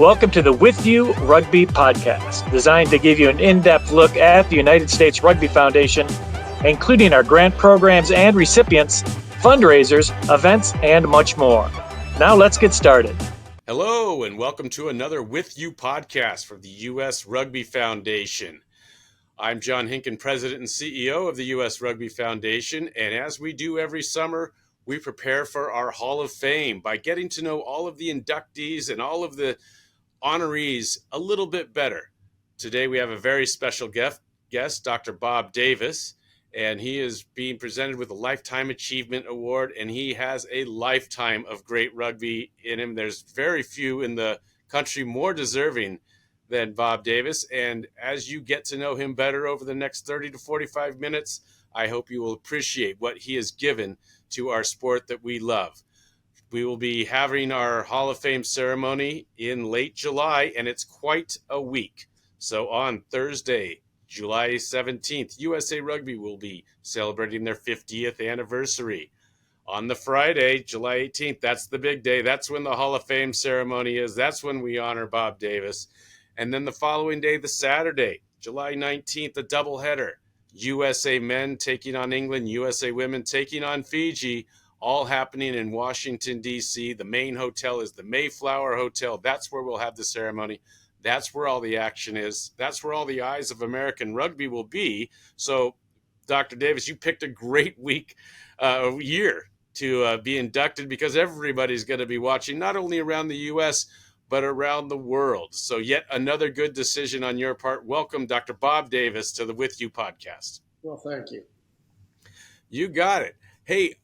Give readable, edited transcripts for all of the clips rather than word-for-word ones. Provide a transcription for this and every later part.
Welcome to the With You Rugby podcast, designed to give you an in-depth look at the United States Rugby Foundation, including our grant programs and recipients, fundraisers, events, and much more. Now let's get started. Hello, and welcome to another With You podcast from the U.S. Rugby Foundation. I'm John Hinken, President and CEO of the U.S. Rugby Foundation, and as we do every summer, we prepare for our Hall of Fame by getting to know all of the inductees and all of the honorees a little bit better. Today we have a very special guest, Dr. Bob Davis, and he is being presented with a Lifetime Achievement Award, and he has a lifetime of great rugby in him. There's very few in the country more deserving than Bob Davis, and as you get to know him better over the next 30 to 45 minutes, I hope you will appreciate what he has given to our sport that we love. We will be having our Hall of Fame ceremony in late July, and it's quite a week. So on Thursday, July 17th, USA Rugby will be celebrating their 50th anniversary. On the Friday, July 18th, that's the big day. That's when the Hall of Fame ceremony is. That's when we honor Bob Davis. And then the following day, the Saturday, July 19th, a doubleheader. USA men taking on England, USA women taking on Fiji, all happening in Washington, D.C. The main hotel is the Mayflower Hotel. That's where we'll have the ceremony. That's where all the action is. That's where all the eyes of American rugby will be. So, Dr. Davis, you picked a great year to be inducted, because everybody's going to be watching, not only around the U.S., but around the world. So yet another good decision on your part. Welcome, Dr. Bob Davis, to the With You podcast. Well, thank you. You got it. Hey,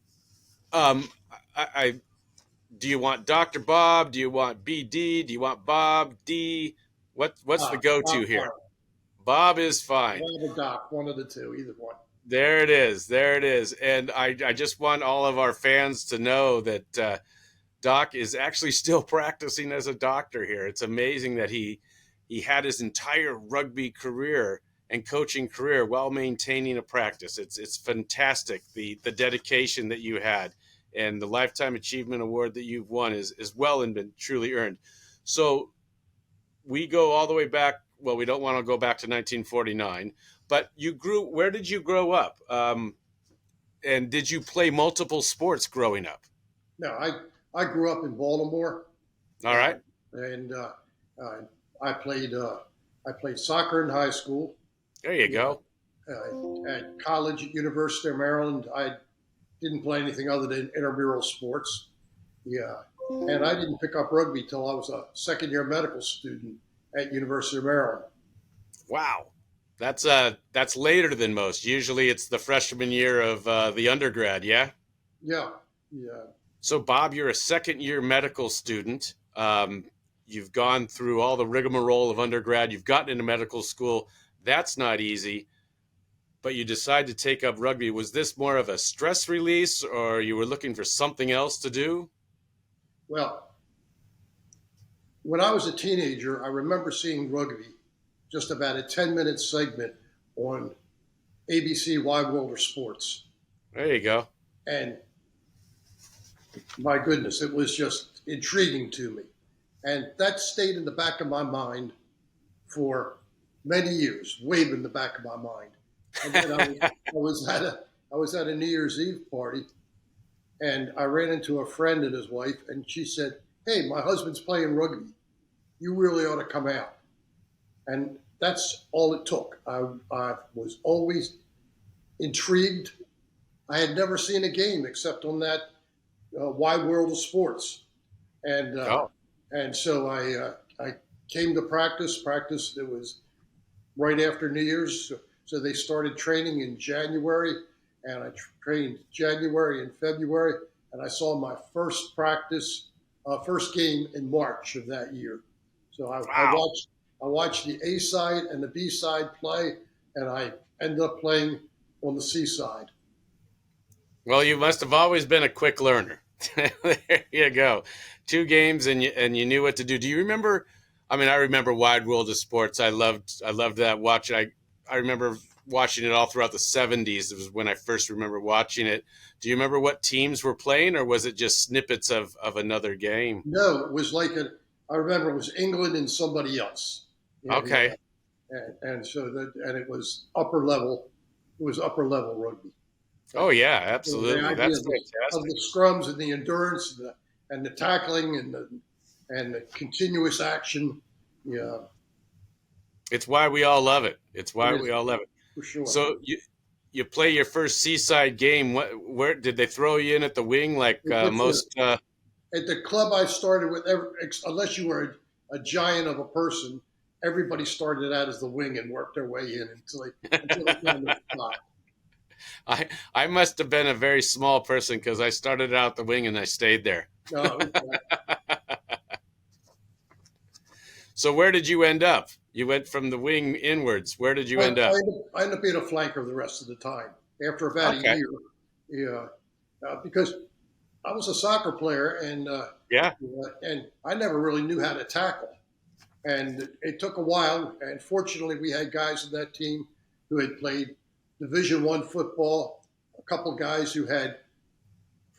do you want Dr. Bob? Do you want BD? Do you want Bob D? What's the go-to Bob, here? Bob is fine. Bob or Doc, one of the two, either one. There it is. And I just want all of our fans to know that Doc is actually still practicing as a doctor here. It's amazing that he had his entire rugby career and coaching career while maintaining a practice. It's fantastic, the dedication that you had, and the Lifetime Achievement Award that you've won is well and been truly earned. So we go all the way back. Well, we don't want to go back to 1949, but where did you grow up? And did you play multiple sports growing up? No, I grew up in Baltimore. All right. And I played soccer in high school. There you go. At college at University of Maryland, I didn't play anything other than intramural sports. Yeah. And I didn't pick up rugby till I was a second-year medical student at University of Maryland. Wow. That's later than most. Usually it's the freshman year of the undergrad, yeah? Yeah. So, Bob, you're a second-year medical student. You've gone through all the rigmarole of undergrad. You've gotten into medical school. That's not easy. But you decide to take up rugby. Was this more of a stress release, or you were looking for something else to do? Well, when I was a teenager, I remember seeing rugby, just about a 10-minute segment on ABC Wide World of Sports. There you go. And my goodness, it was just intriguing to me. And that stayed in the back of my mind for many years, way in the back of my mind. And then I was at a New Year's Eve party, and I ran into a friend and his wife, and she said, "Hey, my husband's playing rugby. You really ought to come out." And that's all it took. I was always intrigued. I had never seen a game except on that Wide World of Sports, and so I came to practice. It was right after New Year's, so they started training in January, and I trained January and February, and I saw my first game in March of that year. So I watched the A side and the B side play, and I ended up playing on the C side. Well, you must have always been a quick learner. There you go. 2 games and you knew what to do. Do you remember? I mean, I remember Wide World of Sports. I loved that watch. I remember watching it all throughout the 70s. It was when I first remember watching it. Do you remember what teams were playing, or was it just snippets of another game? No, it was like I remember it was England and somebody else. Okay. And so it was upper level. It was upper level rugby. Oh yeah, So the absolutely. idea That's of fantastic. the scrums and the endurance and the tackling and the continuous action. Yeah, It's why we all love it. It's it why is we all love it. for sure. So you play your first seaside game. Where did they throw you in at the wing like most? At the club I started with, unless you were a giant of a person, everybody started out as the wing and worked their way in until they found their spot. I must have been a very small person because I started out the wing and I stayed there. No, So where did you end up? You went from the wing inwards. Where did you end up? I ended up being a flanker the rest of the time. After about a Okay. year, yeah, because I was a soccer player Yeah. and I never really knew how to tackle. And it took a while. And fortunately, we had guys in that team who had played Division One football. A couple guys who had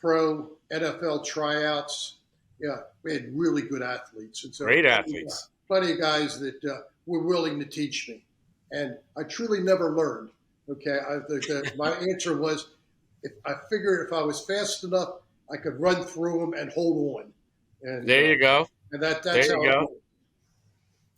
pro NFL tryouts. Yeah, we had really good athletes, and so Great athletes. plenty of guys that were willing to teach me. And I truly never learned. Okay, my answer was, if I figured if I was fast enough, I could run through them and hold on. And There you go. and that's There you how go. it was.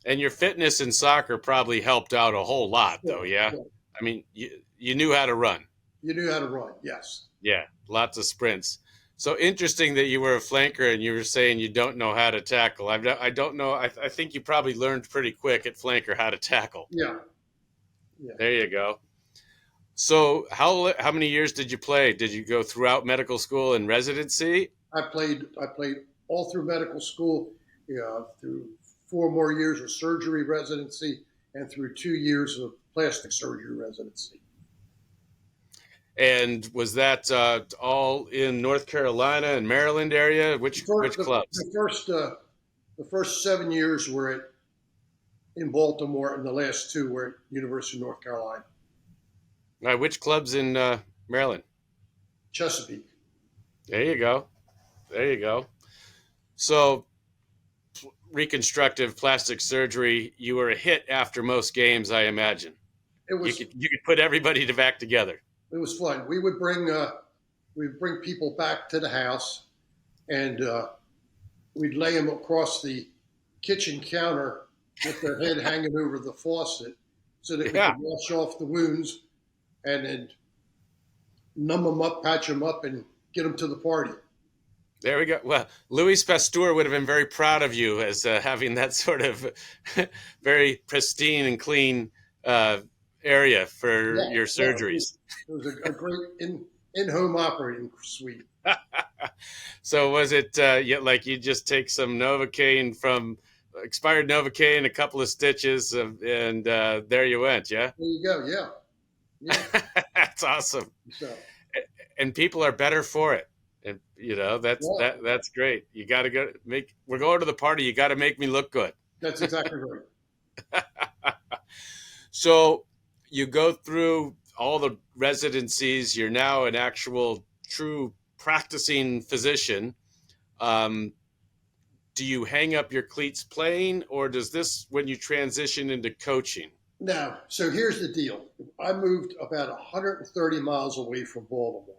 And your fitness in soccer probably helped out a whole lot, though. Yeah. Yeah. I mean, you knew how to run. You knew how to run, yes. Yeah, lots of sprints. So interesting that you were a flanker and you were saying you don't know how to tackle. I don't know. I think you probably learned pretty quick at flanker how to tackle. Yeah, yeah. There you go. So how many years did you play? Did you go throughout medical school and residency? I played all through medical school, through 4 more years of surgery residency and through 2 years of plastic surgery residency. And was that all in North Carolina and Maryland area? Which clubs? The first 7 years were in Baltimore, and the last 2 were at University of North Carolina. Which clubs in Maryland? Chesapeake. There you go. There you go. So reconstructive plastic surgery, you were a hit after most games, I imagine. It was you could put everybody back together. It was fun. We would bring people back to the house, and we'd lay them across the kitchen counter with their head hanging over the faucet, so that we could wash off the wounds, and then numb them up, patch them up, and get them to the party. There we go. Well, Louis Pasteur would have been very proud of you as having that sort of very pristine and clean area for your surgeries. It was a great in-home operating suite. So was it like you just take some Novocaine from expired Novocaine, a couple of stitches, and there you went, yeah? There you go, yeah. That's awesome. So, and people are better for it. And that's great. You got to we're going to the party. You got to make me look good. That's exactly right. So you go through all the residencies. You're now an actual true practicing physician. Do you hang up your cleats playing, or does this when you transition into coaching? No. So here's the deal. I moved about 130 miles away from Baltimore.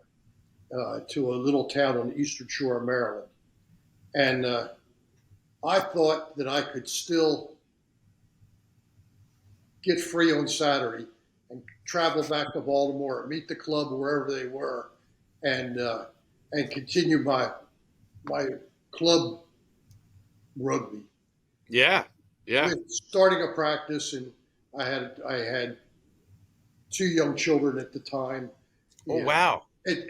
To a little town on the eastern shore of Maryland. And I thought that I could still get free on Saturday and travel back to Baltimore, meet the club wherever they were, and continue my club rugby. Yeah. With starting a practice, and I had 2 young children at the time. Oh, wow. It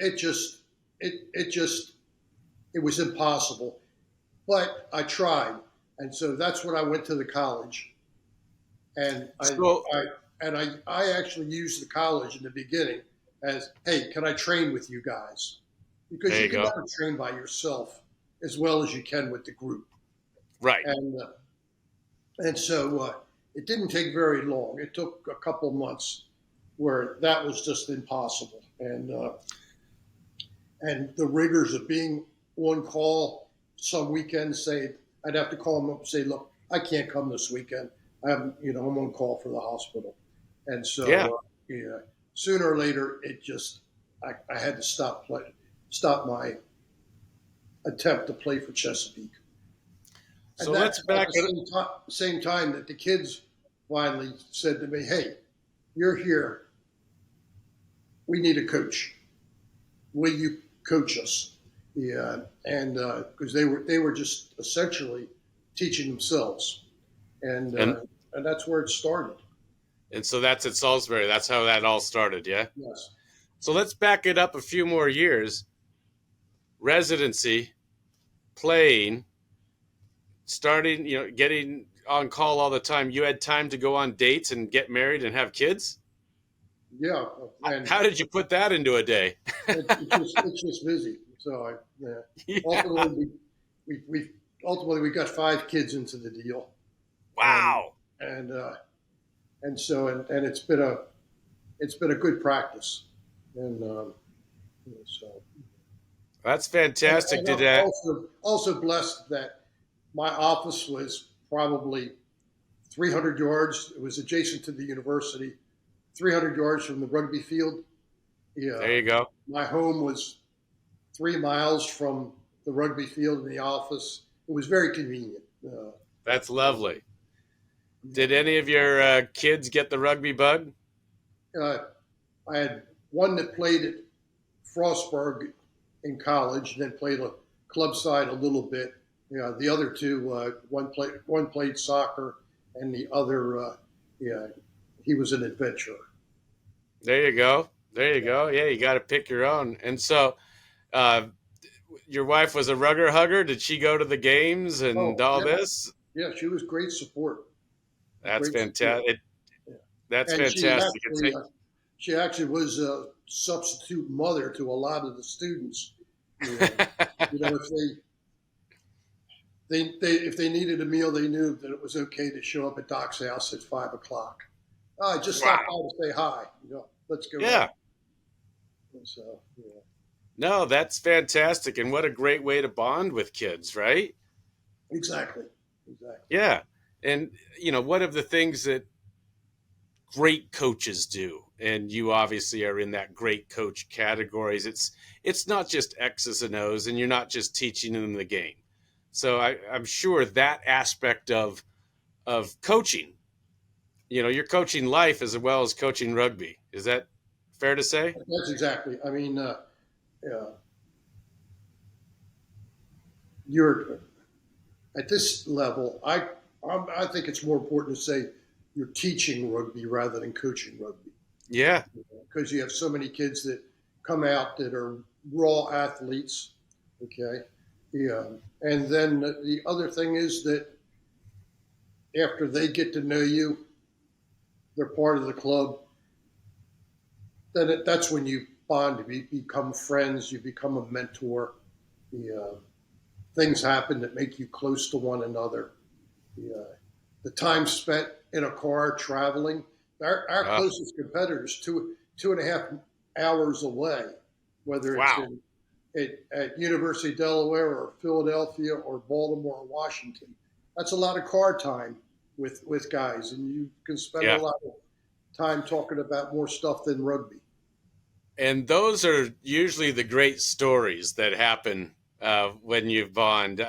was impossible, but I tried, and so that's when I went to the college, and I actually used the college in the beginning as, hey, can I train with you guys? Because you can never train by yourself as well as you can with the group, right? And so it didn't take very long. It took a couple months where that was just impossible, and the rigors of being on call some weekends, say I'd have to call them up and say, look, I can't come this weekend. I'm on call for the hospital. And Yeah. so, sooner or later, I had to stop my attempt to play for Chesapeake. So And let's that's about back it. the same time that the kids finally said to me, hey, you're here. We need a coach. Will you coach us? Yeah, and because they were just essentially teaching themselves, and And uh, and that's where it started. and so that's at Salisbury. That's how that all started. Yeah. Yes. So let's back it up a few more years. Residency, playing, starting, getting on call all the time. You had time to go on dates and get married and have kids. Yeah, and How did you put that into a day? it's just busy. So Yeah. ultimately we ultimately we got 5 kids into the deal, and Wow. and and it's been a good practice, and so That's fantastic. and Did I'm that? also blessed that my office was probably 300 yards. It was adjacent to the university, 300 yards from the rugby field. Yeah, There you go. my home was 3 miles from the rugby field and the office. It was very convenient. That's lovely. Did any of your kids get the rugby bug? uh, I had one that played at Frostburg in college, and then played a club side a little bit. The other two, one played soccer, and the other, yeah, he was an adventurer. There you go. There you go. Yeah, you got to pick your own. And so, uh, your wife was a rugger hugger. Did she go to the games and Oh all yeah, this? yeah, she was great support. That's Great support. fantastic. Yeah. That's And fantastic. she actually was a substitute mother to a lot of the students. Yeah. If if they needed a meal, they knew that it was okay to show up at Doc's house at 5 o'clock. I just stopped by Wow. to say hi. Let's go Yeah. out. And so, No, that's fantastic. And what a great way to bond with kids, right? exactly, exactly. Yeah. And, one of the things that great coaches do, and you obviously are in that great coach categories, it's not just X's and O's, and you're not just teaching them the game. So I'm sure that aspect of coaching, you're coaching life as well as coaching rugby. Is that fair to say? That's exactly. I mean, you're at this level. I think it's more important to say you're teaching rugby rather than coaching rugby, Yeah. because you have so many kids that come out that are raw athletes. Okay. Yeah. And then the other thing is that after they get to know you, they're part of the club. That's when you bond. You become friends. You become a mentor. The things happen that make you close to one another. The time spent in a car traveling. Our Uh, closest competitors 2.5 hours away, whether it's wow. at University of Delaware or Philadelphia or Baltimore or Washington. That's a lot of car time with guys, and you can spend a Yeah. lot of time talking about more stuff than rugby. And those are usually the great stories that happen when you bond.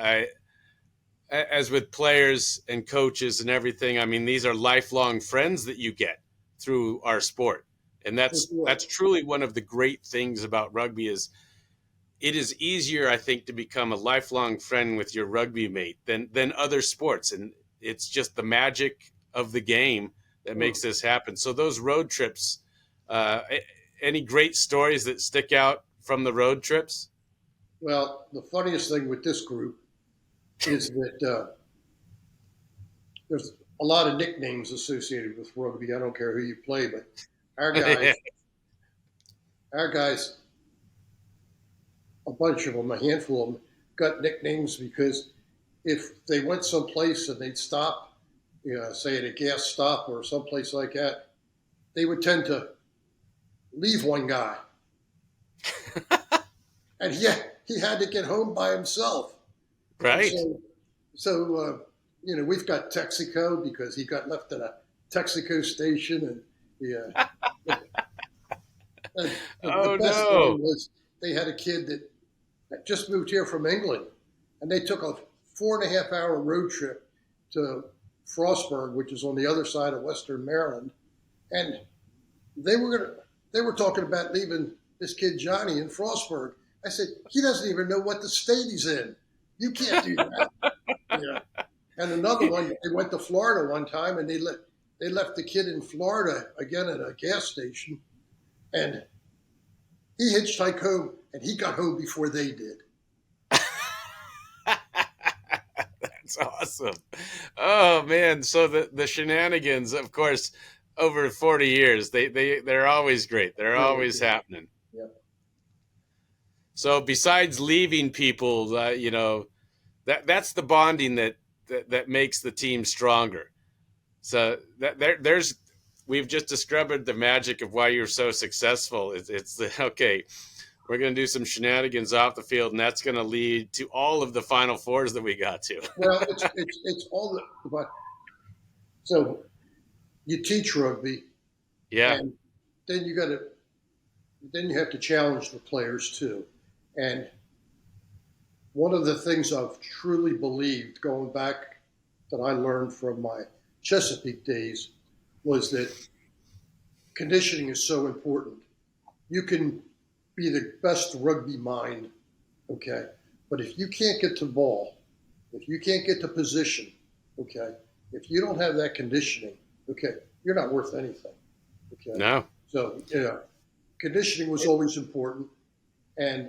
As with players and coaches and everything, I mean, these are lifelong friends that you get through our sport. And For that's sure. that's truly one of the great things about rugby is it is easier, I think, to become a lifelong friend with your rugby mate than other sports. And it's just the magic of the game that Hmm. makes this happen. So those road trips, uh, any great stories that stick out from the road trips? Well, the funniest thing with this group is that there's a lot of nicknames associated with rugby. I don't care who you play, but our guys, our guys, a bunch of them, a handful of them, got nicknames because if they went someplace and they'd stop, say at a gas stop or someplace like that, they would tend to leave one guy, and he had to get home by himself. And Right. so we've got Texaco because he got left at a Texaco station, and yeah, and the Oh best one no. was they had a kid that just moved here from England, and they took a 4.5 hour road trip to Frostburg, which is on the other side of Western Maryland, and they were talking about leaving this kid Johnny in Frostburg. I said, he doesn't even know what the state he's in. You can't do that. Yeah. And another one, they went to Florida one time, and they left the kid in Florida again at a gas station, and he hitchhiked home, and he got home before they did. That's awesome. Oh man. So the shenanigans, of course, over 40 years, they're always great. They're Really always good. happening. Yeah. So besides leaving people, that's the bonding that makes the team stronger. So there's we've just discovered the magic of why you're so successful. It's okay. We're going to do some shenanigans off the field, and that's going to lead to all of the Final Fours that we got to. Well, it's all but so you teach rugby, Yeah, and then you have to challenge the players too. And one of the things I've truly believed going back that I learned from my Chesapeake days was that conditioning is so important. You can be the best rugby mind, okay, but if you can't get to the ball, if you can't get to position, okay, if you don't have that conditioning, okay, you're not worth anything, okay. no, So conditioning was always important, and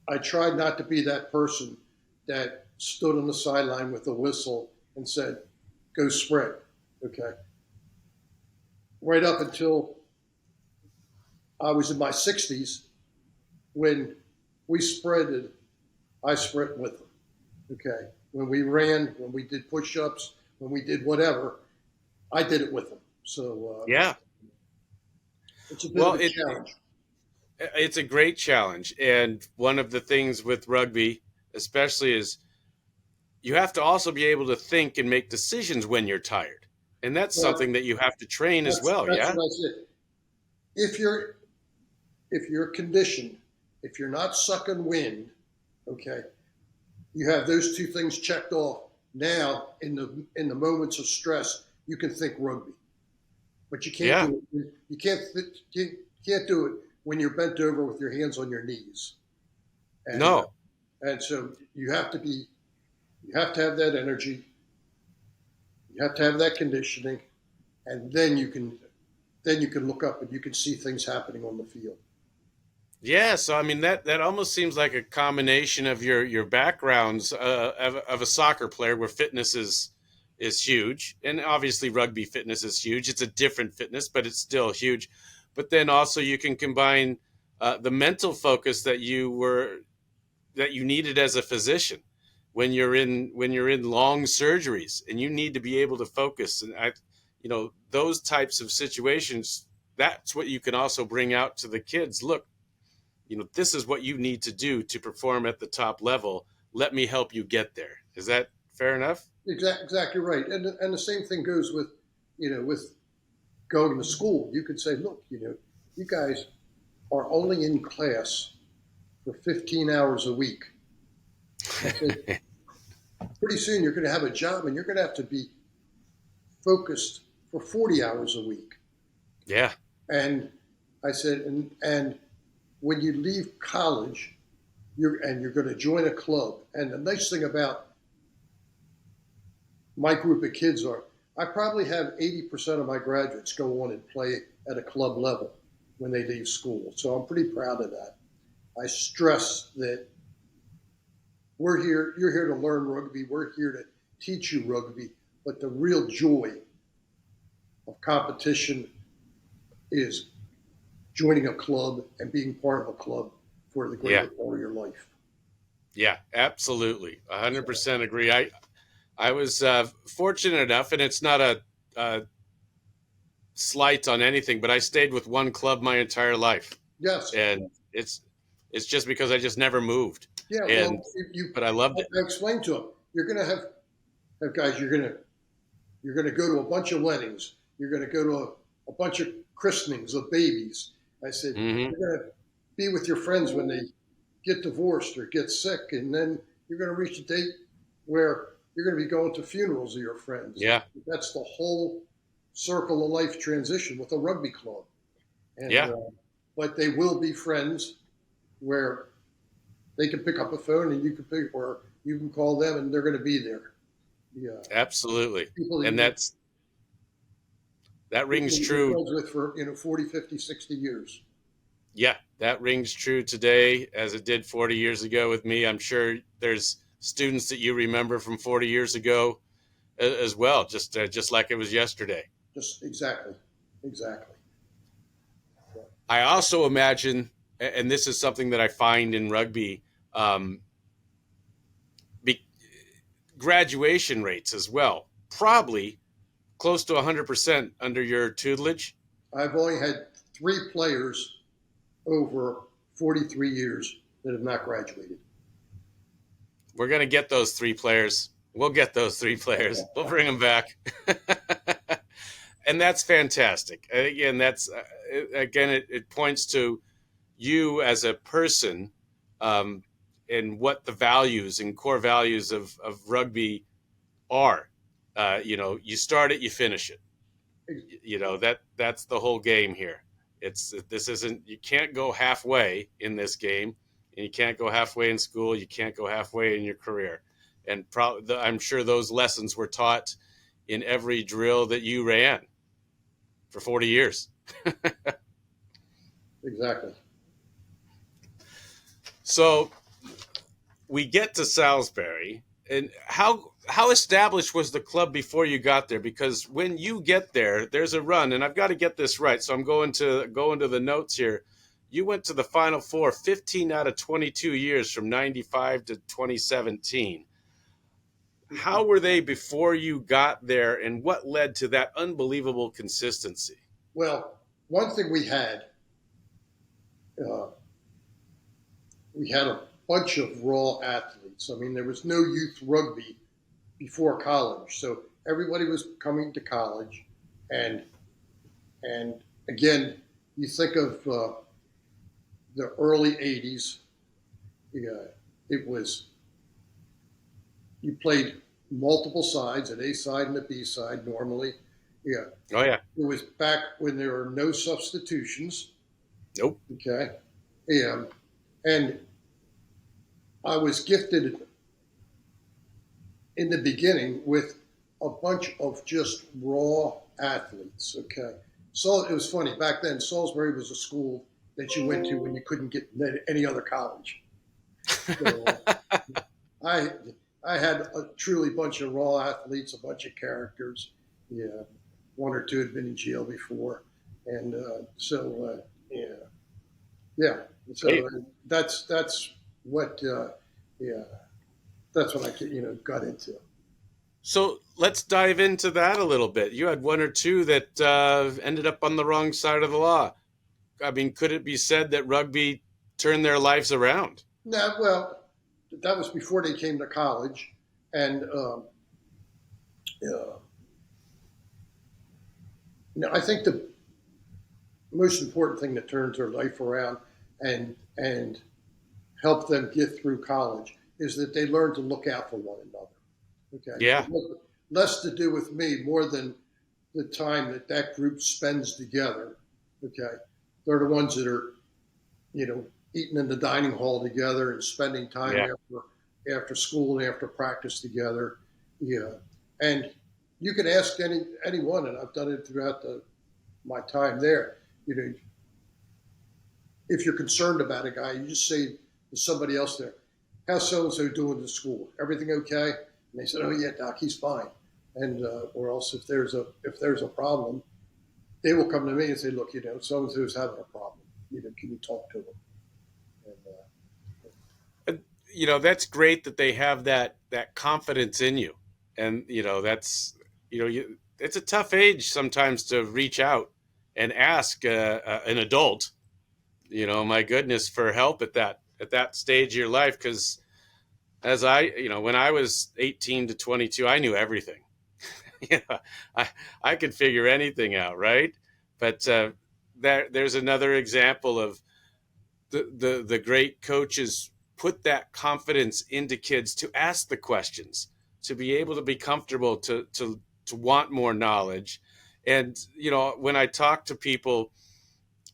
I tried not to be that person that stood on the sideline with a whistle and said, "Go sprint." Okay. Right up until I was in my 60s, when we sprinted, I sprinted with them. Okay. When we ran, when we did push-ups, when we did whatever, I did it with them. So yeah. it's a bit Well, of a challenge. it's a great challenge, and one of the things with rugby, especially, is you have to also be able to think and make decisions when you're tired, and that's Well, something that you have to train as well. that's Yeah, what I said. If you're conditioned, if you're not sucking wind, okay, you have those two things checked off. Now, in the moments of stress, you can think rugby, but you can't yeah, do it. You can't do it when you're bent over with your hands on your knees, and no, and so you have to have that energy, you have to have that conditioning, and then you can look up and you can see things happening on the field. yeah. So I mean that almost seems like a combination of your backgrounds of a soccer player, where fitness is huge, and obviously rugby fitness is huge. It's a different fitness, but it's still huge. But then also you can combine the mental focus that you needed as a physician when you're in long surgeries, and you need to be able to focus. And those types of situations, that's what you can also bring out to the kids. Look, this is what you need to do to perform at the top level. Let me help you get there. Is that fair enough? Exactly right. And the same thing goes with going to school. You could say, look, you guys are only in class for 15 hours a week. I said, pretty soon you're going to have a job and you're going to have to be focused for 40 hours a week. Yeah, And I said, and when you leave college, you're going to join a club. And the nice thing about my group of kids are, I probably have 80% of my graduates go on and play at a club level when they leave school. So I'm pretty proud of that. I stress that you're here to learn rugby, we're here to teach you rugby, but the real joy of competition is joining a club and being part of a club for the yeah, greater part of your life. yeah, absolutely. So, 100% agree. I was fortunate enough, and it's not a slight on anything, but I stayed with one club my entire life, yes, and it's just because I just never moved. yeah. And Well, you but I loved it. I explained to them, you're going to have guys. You're going to go to a bunch of weddings. You're going to go to a bunch of christenings of babies. I said, Hmm. you're going to be with your friends when they get divorced or get sick, and then you're going to reach a date where you're going to be going to funerals of your friends. Yeah. That's the whole circle of life transition with a rugby club. And Yeah. but they will be friends where they can pick up a phone and or you can call them and they're going to be there. Yeah, Absolutely. people that And that rings you've been true. friends with for 40, 50, 60 years. Yeah, that rings true today as it did 40 years ago with me. I'm sure there's students that you remember from 40 years ago as well, just like it was yesterday. Just exactly, exactly. I also imagine, and this is something that I find in rugby, um, be, graduation rates as well, probably close to 100% under your tutelage. I've only had 3 players over 43 years that have not graduated. We're going to get those 3 players. We'll get those 3 players. We'll bring them back. And that's fantastic. And again, it points to you as a person, um, and what the values and core values of rugby are. You start it, you finish it. That's the whole game here. This isn't, you can't go halfway in this game, and you can't go halfway in school. You can't go halfway in your career. And I'm sure those lessons were taught in every drill that you ran for 40 years. Exactly. So we get to Salisbury, and how established was the club before you got there? Because when you get there, there's a run, and I've got to get this right. So I'm going to the notes here. You went to the Final Four 15 out of 22 years from 95 to 2017. How were they before you got there, and what led to that unbelievable consistency? Well, one thing uh, we had a bunch of raw athletes. I mean, there was no youth rugby before college, so everybody was coming to college, and and again, you think of the early '80s. Yeah, it was you played multiple sides, an A side and a B side normally. Yeah, Oh yeah. it was back when there were no substitutions. Nope. Okay, yeah, and I was gifted in the beginning with a bunch of just raw athletes. Okay, so it was funny back then. Salisbury was a school that you went to when you couldn't get any other college. So I I had a truly bunch of raw athletes, a bunch of characters. Yeah, 1 or 2 had been in jail before, and yeah, yeah. So Hey, that's what yeah, that's what I got into. so let's dive into that a little bit. You had 1 or 2 that ended up on the wrong side of the law. I mean, could it be said that rugby turned their lives around? No, well, that was before they came to college, and uh, I think the most important thing that turns their life around and help them get through college is that they learn to look out for one another. Okay, Yeah, less to do with me more than the time that group spends together. Okay, they're the ones that are eating in the dining hall together and spending time yeah, after school and after practice together. Yeah, and you can ask anyone, and I've done it throughout my time there. You know, if you're concerned about a guy, you just say to somebody else there, "How's so and so doing in school? Everything okay?" And they said, "Oh yeah, doc, he's fine." And or else if there's a problem, they will come to me and say, "Look, so and so's having a problem. Can you talk to him?" And, that's great that they have that confidence in you, and that's it's a tough age sometimes to reach out and ask an adult, my goodness, for help at that stage of your life, because when I was 18 to 22, I knew everything. Yeah, I could figure anything out, right? But there's another example of the great coaches put that confidence into kids to ask the questions, to be able to be comfortable, to want more knowledge. And when I talk to people,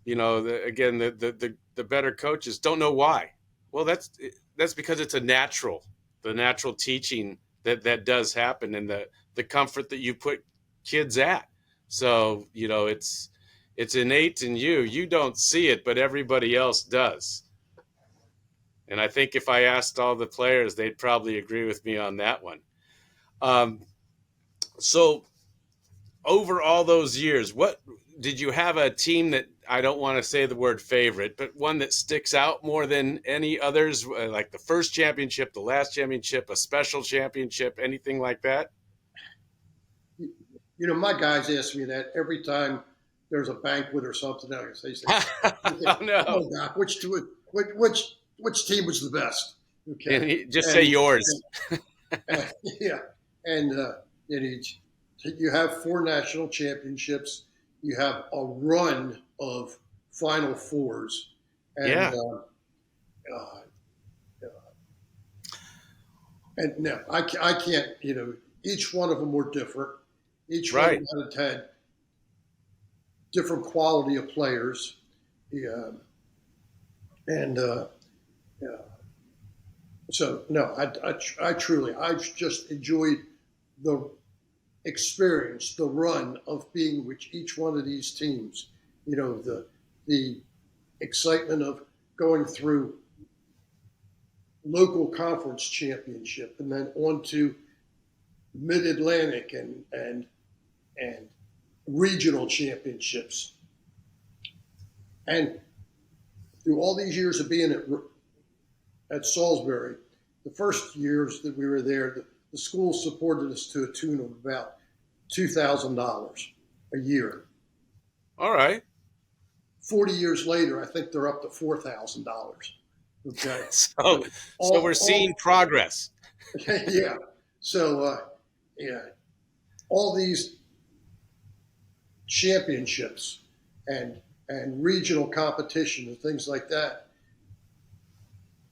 the better coaches don't know why. Well, that's because it's the natural teaching that does happen, and the comfort that you put kids at. So it's innate in you. You don't see it, but everybody else does. And I think if I asked all the players, they'd probably agree with me on that one. Um, so over all those years, what did you have a team that, I don't want to say the word favorite, but one that sticks out more than any others, like the first championship, the last championship, a special championship, anything like that? My guys ask me that every time there's a banquet or something else. They say, Oh no! "Oh God, which team was the best?" Okay, And just say yours. yeah, and you have 4 national championships. You have a run of Final Fours, and Yeah. and no, I can't. Each one of them were different. Each one Right. of them had different quality of players. Yeah, and yeah. So no, I truly, I just enjoyed the experience, the run of being with each one of these teams. The excitement of going through local conference championship and then on to Mid Atlantic and regional championships, and through all these years of being at Salisbury, the first years that we were there, the school supported us to a tune of about $2,000 a year. All right. 40 years later, I think they're up to $4,000. Okay. So we're seeing progress. Yeah. So, yeah, all these championships and regional competition and things like that,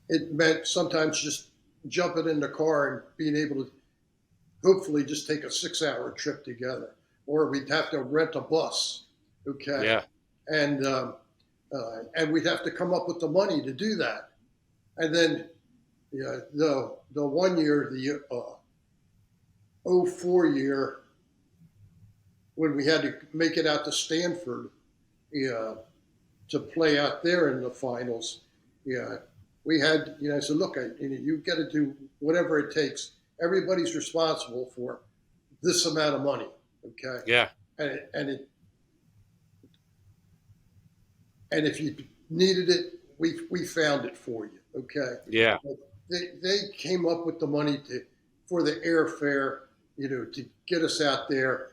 it meant sometimes just jumping in the car and being able to hopefully just take a 6-hour trip together, or we'd have to rent a bus. Okay. Yeah. And we'd have to come up with the money to do that. And then the 1 year, the 04 year, when we had to make it out to Stanford to play out there in the finals, we had, I said, look, you've got to do whatever it takes. Everybody's responsible for this amount of money. Okay. Yeah. And if you needed it, we found it for you. Okay. Yeah. They came up with the money for the airfare, to get us out there.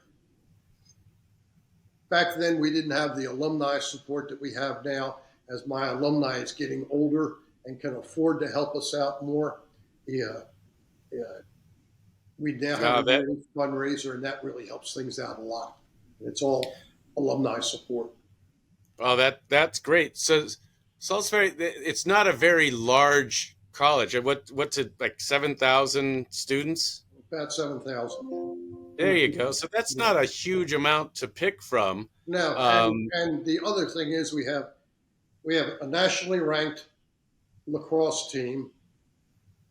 Back then, we didn't have the alumni support that we have now. As my alumni is getting older and can afford to help us out more, we now have a fundraiser, and that really helps things out a lot. It's all alumni support. Oh, that's great. So Salisbury, it's not a very large college. What's it, like 7,000 students? About 7,000. There you go. So that's not a huge amount to pick from. No, and the other thing is we have a nationally ranked lacrosse team,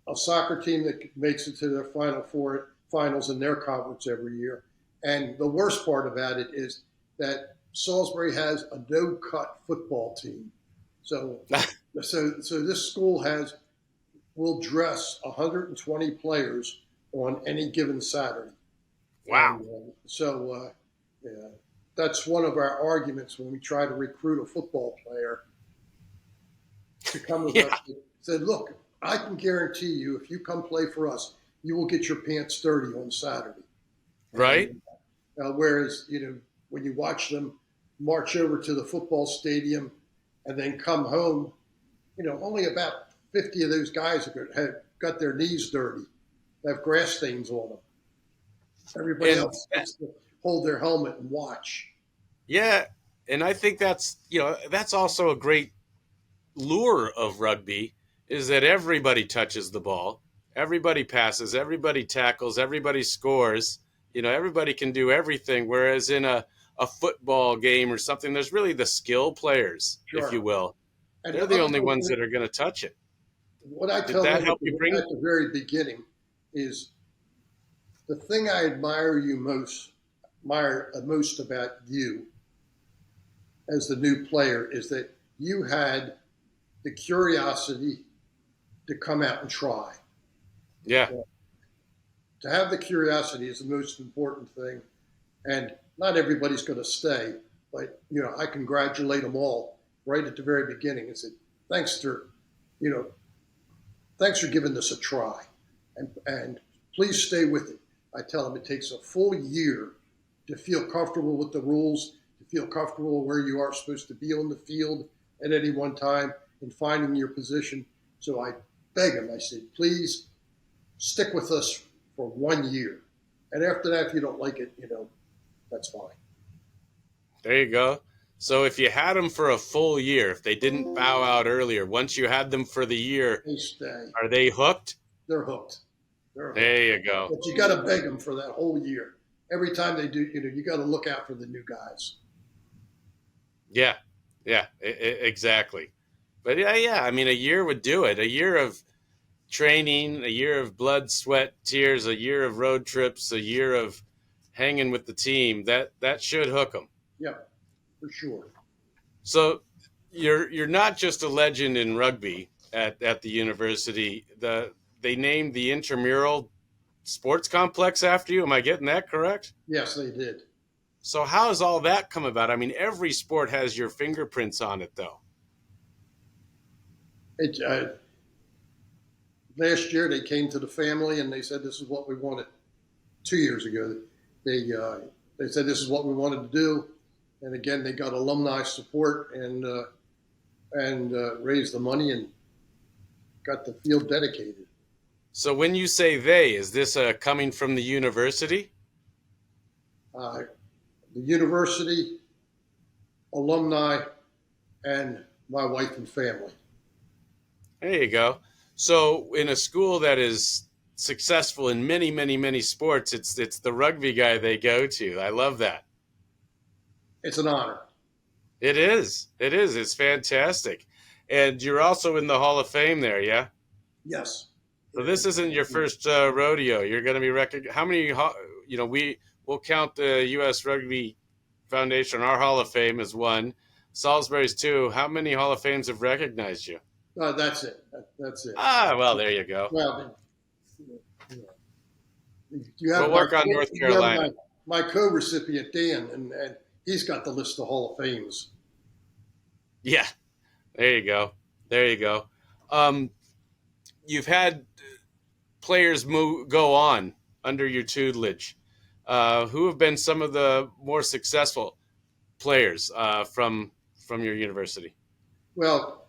a soccer team that makes it to their finals in their conference every year. And the worst part about it is that Salisbury has a no-cut football team. So this school will dress 120 players on any given Saturday. Wow. And, that's one of our arguments when we try to recruit a football player to come with us. Said, look, I can guarantee you, if you come play for us, you will get your pants dirty on Saturday. Right. And, whereas, when you watch them march over to the football stadium and then come home, only about 50 of those guys have got their knees dirty, have grass stains on them. Everybody And else gets to hold their helmet and watch. yeah, and I think that's also a great lure of rugby is that everybody touches the ball, everybody passes, everybody tackles, everybody scores. Everybody can do everything. Whereas in a football game or something, there's really the skill players, if you Sure. will. And They're the the other only ones thing, that are going to touch it. what I Did tell that them help you bring? at the very beginning is the thing I admire most about you as the new player is that you had the curiosity to come out and try. Yeah, To have the curiosity is the most important thing, and not everybody's going to stay, but I congratulate them all right at the very beginning and said, "Thanks for, you know, thanks for giving this a try, and please stay with it." I tell them it takes a full year to feel comfortable with the rules, to feel comfortable where you are supposed to be on the field at any one time and finding your position. So I beg them. I said, please stick with us for 1 year. And after that, if you don't like it, that's fine. there you go. So if you had them for a full year, if they didn't bow out earlier, once you had them for the year, They stay. are they hooked? They're hooked. They're hooked. There you go. But you got to beg them for that whole year. Every time they do, you got to look out for the new guys. Yeah, yeah, exactly. But yeah. I mean, a year would do it. A year of training, a year of blood, sweat, tears, a year of road trips, a year of hanging with the team. That should hook them. Yeah, for sure. So you're not just a legend in rugby at the university. They named the intramural sports complex after you. Am I getting that correct? Yes, they did. So how has all that come about? I mean, every sport has your fingerprints on it, though. It, last year they came to the family and they said this is what we wanted. 2 years ago, they said this is what we wanted to do, and again they got alumni support and raised the money and got the field dedicated. So when you say they, is this coming from the university? Uh, the university, alumni, and my wife and family. There you go. So in a school that is successful in many, many, many sports, it's the rugby guy they go to. I love that. It's an honor. It is. It is. It's fantastic. And you're also in the Hall of Fame there, yeah? Yes. So this isn't your first rodeo. You're going to be recognized. How many, we'll count the U.S. Rugby Foundation, our Hall of Fame as one. Salisbury's two. How many Hall of Fames have recognized you? That's it. That's it. Ah, well, there you go. Well, you have We'll work on North Carolina. My co-recipient Dan, and he's got the list of Hall of Fames. Yeah, there you go. There you go. You've had players go on under your tutelage. Who have been some of the more successful players from your university? Well,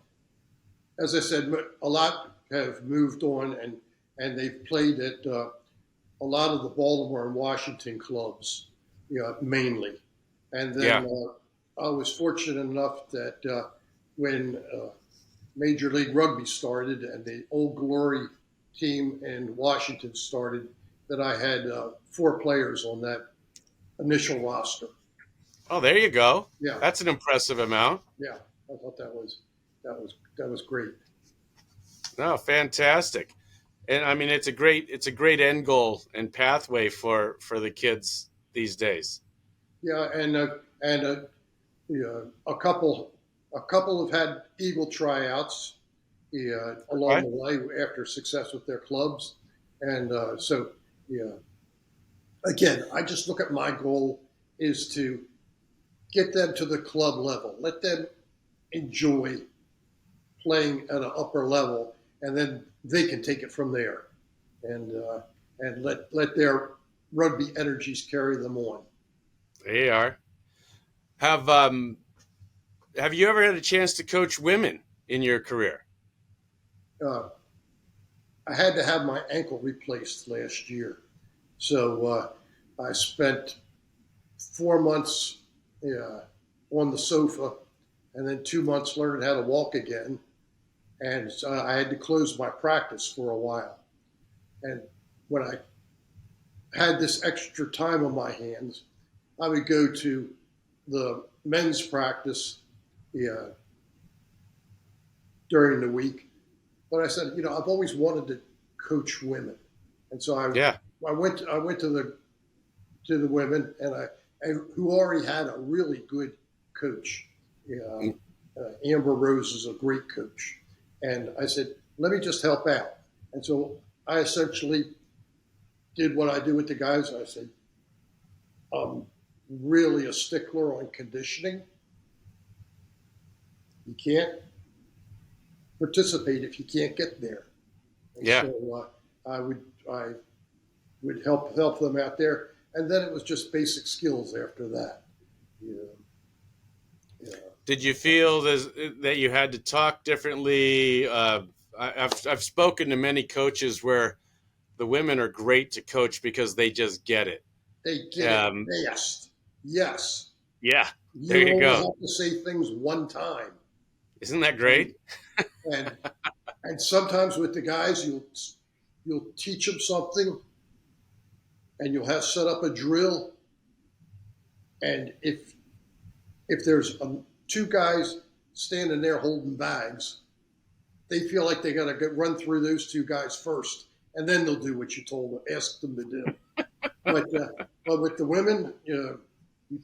as I said, a lot have moved on, and they've played at a lot of the Baltimore and Washington clubs, mainly. And then I was fortunate enough that when Major League Rugby started and the Old Glory team in Washington started, that I had 4 players on that initial roster. Oh, there you go. Yeah, That's an impressive amount. yeah. I thought that was great. No, fantastic. And I mean, it's a great end goal and pathway for the kids these days. Yeah, and a couple have had Eagle tryouts along the way after success with their clubs, and so again, I just look at my goal is to get them to the club level, let them enjoy playing at an upper level, and then they can take it from there, and let their rugby energies carry them on. They are. Have you ever had a chance to coach women in your career? Uh, I had to have my ankle replaced last year. So I spent 4 months on the sofa, and then 2 months learning how to walk again. And so I had to close my practice for a while. And when I had this extra time on my hands, I would go to the men's practice during the week. But I said, I've always wanted to coach women, and so I went to the women, and who already had a really good coach. Amber Rose is a great coach, and I said, let me just help out. And so I essentially did what I do with the guys. I said, I'm really a stickler on conditioning. You can't participate if you can't get there. And so I would help them out there, and then it was just basic skills after that. Did you feel that you had to talk differently? I've spoken to many coaches where the women are great to coach because they just get it. They get it fast. Yes. Yeah. There You you only go. have to say things one time. Isn't that great? And sometimes with the guys, you'll teach them something, and you'll have set up a drill. And if there's two guys standing there holding bags, they feel like they got to run through those two guys first, and then they'll do what you ask them to do. But with the women, you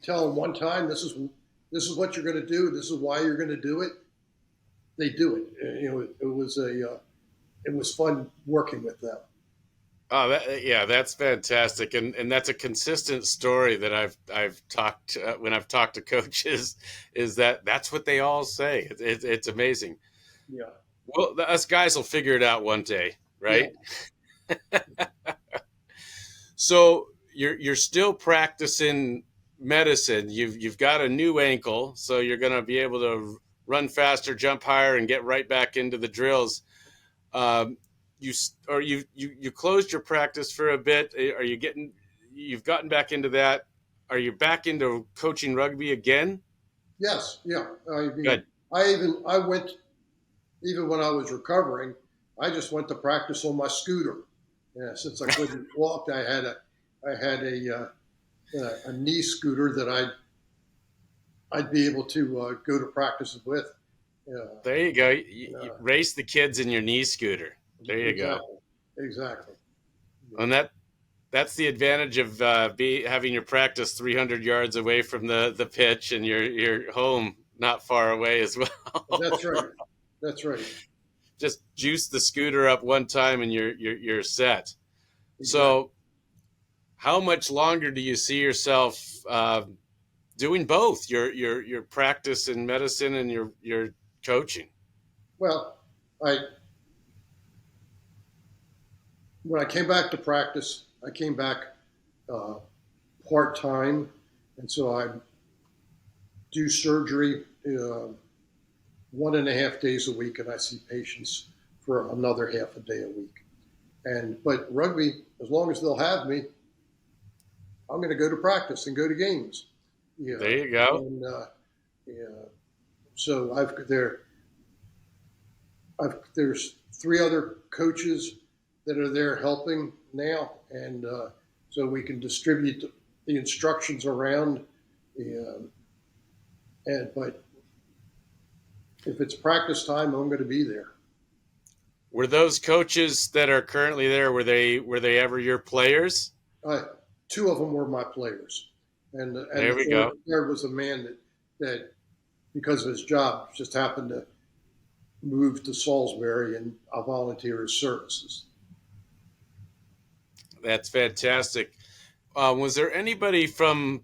tell them one time, this is what you're going to do. This is why you're going to do it. They do it. It was fun working with them. Oh, that's fantastic, and that's a consistent story that I've talked when I've talked to coaches. Is that's what they all say? It's amazing. Yeah. Well, us guys will figure it out one day, right? Yeah. So you're still practicing medicine. You've got a new ankle, so you're going to be able to run faster, jump higher, and get right back into the drills. You closed your practice for a bit. You've gotten back into that. Are you back into coaching rugby again? Yes. Yeah. Good. I went, even when I was recovering, I just went to practice on my scooter. Yeah. Since I couldn't walk, I had a knee scooter that I'd be able to go to practice with. There you go. You race the kids in your knee scooter. There you go. Exactly. And that's the advantage of having your practice 300 yards away from the pitch, and your home not far away as well. That's right. That's right. Just juice the scooter up one time, and you're set. Exactly. So, how much longer do you see yourself doing both your practice in medicine and your coaching? Well, when I came back to practice, I came back part-time, and so I do surgery 1.5 days a week, and I see patients for another half a day a week. But rugby, as long as they'll have me, I'm going to go to practice and go to games. Yeah. There you go. And so there's 3 other coaches that are there helping now, and so we can distribute the instructions around. But if it's practice time, I'm going to be there. Were those coaches that are currently there, were they ever your players? 2 of them were my players, and there we go. There was a man that because of his job just happened to move to Salisbury, and I'll volunteer his services. That's fantastic. Was there anybody from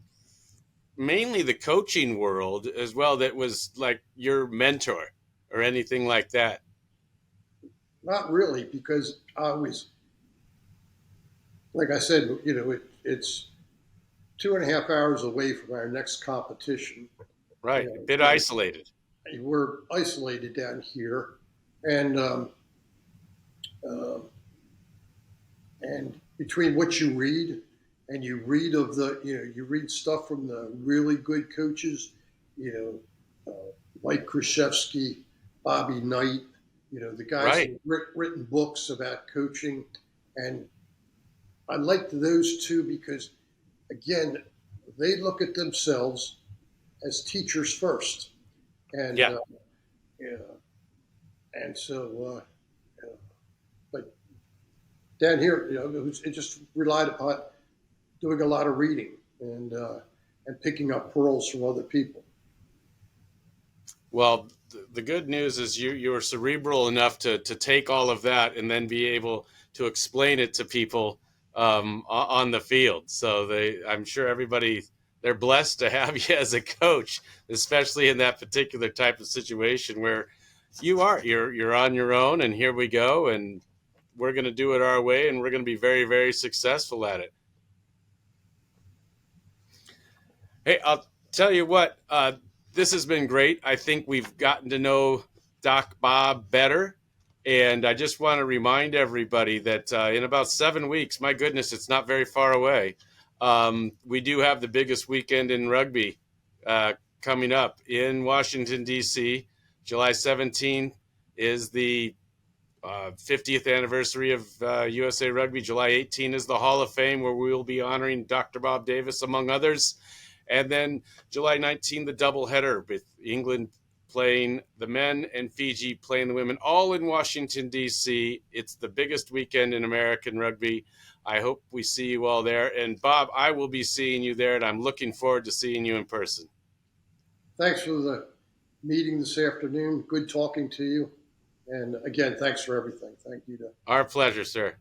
mainly the coaching world as well that was like your mentor or anything like that? Not really, because I always, like I said, it's 2.5 hours away from our next competition. Right, a bit isolated. We're isolated down here, and And between what you read and you read of the, you read stuff from the really good coaches, Mike Krzyzewski, Bobby Knight, the guys Right. who've written books about coaching. And I liked those two because, again, they look at themselves as teachers first. And, Yeah. yeah, and so, but down here, it just relied upon doing a lot of reading and picking up pearls from other people. Well, the good news is you were cerebral enough to take all of that and then be able to explain it to people on the field. So I'm sure everybody, they're blessed to have you as a coach, especially in that particular type of situation where you're on your own, and here we go, and we're going to do it our way, and we're going to be very, very successful at it. Hey, I'll tell you what, this has been great. I think we've gotten to know Doc Bob better. And I just want to remind everybody that in about 7 weeks, my goodness, it's not very far away. We do have the biggest weekend in rugby coming up in Washington, D.C. July 17th is the 50th anniversary of USA Rugby. July 18 is the Hall of Fame, where we will be honoring Dr. Bob Davis, among others. And then July 19, the doubleheader with England playing the men and Fiji playing the women, all in Washington, D.C. It's the biggest weekend in American rugby. I hope we see you all there. And Bob, I will be seeing you there, and I'm looking forward to seeing you in person. Thanks for the meeting this afternoon. Good talking to you. And again, thanks for everything. Thank you. Our pleasure, sir.